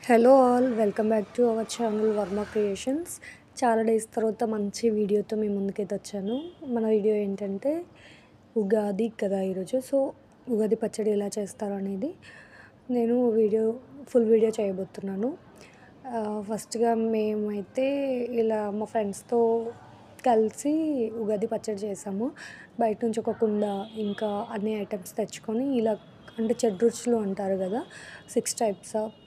Hello all, welcome back to our channel Varma creations. చాలా days తర్వాత మంచి వీడియోతో మీ ముందుకైతే వచ్చాను. మన వీడియో ఏంటంటే ఉగాది కదా ఈరోజు. సో ఉగాది పచ్చడి ఎలా చేస్తారు అనేది నేను ఫుల్ వీడియో చేయబోతున్నాను. ఫస్ట్గా మేమైతే ఇలా మా ఫ్రెండ్స్తో కలిసి ఉగాది పచ్చడి చేసాము. బయట నుంచి ఒక కుండ ఇంకా అన్ని ఐటమ్స్ తెచ్చుకొని ఇలా అంటే చెడ్రుచులు అంటారు కదా, 6 టైప్స్ ఆఫ్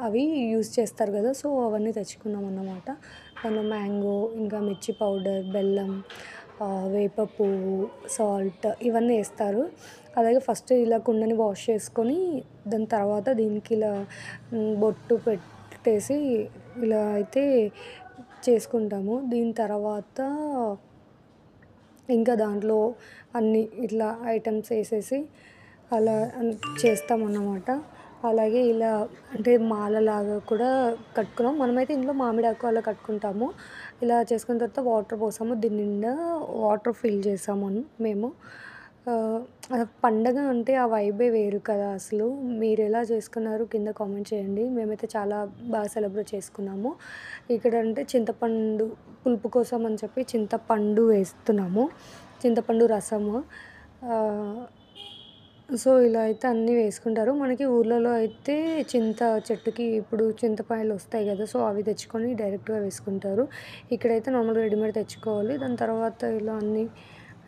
అవి యూజ్ చేస్తారు కదా. సో అవన్నీ తెచ్చుకున్నాం అన్నమాట. దానిలో మ్యాంగో, ఇంకా మిర్చి పౌడర్, బెల్లం, వేప పువ్వు, సాల్ట్ ఇవన్నీ వేస్తారు. అలాగే ఫస్ట్ ఇలా కుండని వాష్ చేసుకొని దాని తర్వాత దీనికి ఇలా బొట్టు పెట్టేసి ఇలా అయితే చేసుకుంటాము. దీని తర్వాత ఇంకా దాంట్లో అన్ని ఇట్లా ఐటమ్స్ వేసేసి అలా చేస్తామన్నమాట. అలాగే ఇలా అంటే మాలలాగా కూడా కట్టుకున్నాం. మనమైతే ఇంట్లో మామిడాకు అలా కట్టుకుంటాము. ఇలా చేసుకున్న తర్వాత వాటర్ పోసాము, దీని నిండా వాటర్ ఫిల్ చేసాము మేము. పండగ అంటే ఆ వైబే వేరు కదా అసలు. మీరు ఎలా చేసుకున్నారు కింద కామెంట్ చేయండి. మేమైతే చాలా బాగా సెలబ్రేట్ చేసుకున్నాము. ఇక్కడ అంటే చింతపండు పులుపు కోసం అని చెప్పి చింతపండు వేస్తున్నాము, చింతపండు రసము. సో ఇలా అయితే అన్నీ వేసుకుంటారు. మనకి ఊర్లలో అయితే చింత చెట్టుకి ఇప్పుడు చింతకాయలు వస్తాయి కదా, సో అవి తెచ్చుకొని డైరెక్ట్గా వేసుకుంటారు. ఇక్కడైతే నార్మల్గా రెడీమేడ్ తెచ్చుకోవాలి. దాని తర్వాత ఇలా అన్ని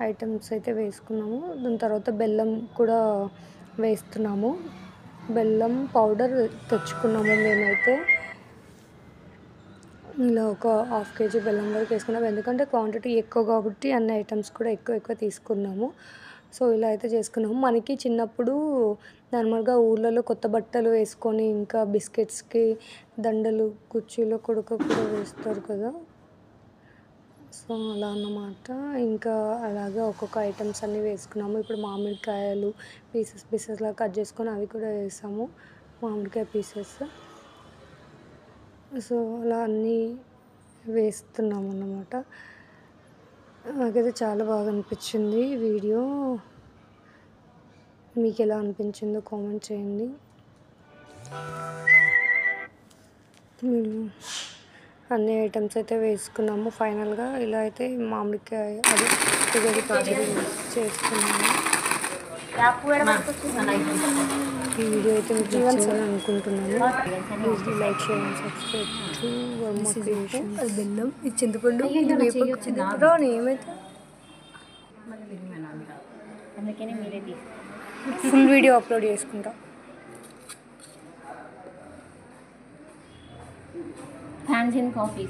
ఐటమ్స్ అయితే వేసుకున్నాము. దాని తర్వాత బెల్లం కూడా వేస్తున్నాము. బెల్లం పౌడర్ తెచ్చుకున్నాము మేమైతే. ఇలా ఒక 1/2 kg బెల్లం వరకు వేసుకున్నాము, ఎందుకంటే క్వాంటిటీ ఎక్కువ కాబట్టి అన్ని ఐటమ్స్ కూడా ఎక్కువ తీసుకున్నాము. సో ఇలా అయితే చేసుకున్నాము. మనకి చిన్నప్పుడు నార్మల్గా ఊళ్ళలో కొత్త బట్టలు వేసుకొని ఇంకా బిస్కెట్స్కి దండలు కుర్చీలో కొడుక కూడా వేస్తారు కదా. సో అలా అన్నమాట. ఇంకా అలాగే ఒక్కొక్క ఐటమ్స్ అన్నీ వేసుకున్నాము. ఇప్పుడు మామిడికాయలు పీసెస్లా కట్ చేసుకొని అవి కూడా వేసాము, మామిడికాయ పీసెస్. సో అలా అన్నీ వేస్తున్నాము అన్నమాట. నాకైతే చాలా బాగా అనిపించింది వీడియో. మీకు ఎలా అనిపించిందో కామెంట్ చేయండి. అన్ని ఐటమ్స్ అయితే వేసుకున్నాము. ఫైనల్గా ఇలా అయితే మామిడికాయ అది ఉగాది పచ్చడి చేసుకున్నాము. ఈ వీడియో అయితే మీకు నచ్చిందని అనుకుంటున్నాను. Please like, share and subscribe to Varma creations. అది బెల్లం, ఇది చింతపండు, ఇది వేప ఏమైతే ఫుల్ వీడియో అప్లోడ్ చేసుకుంటా. Hands in coffee.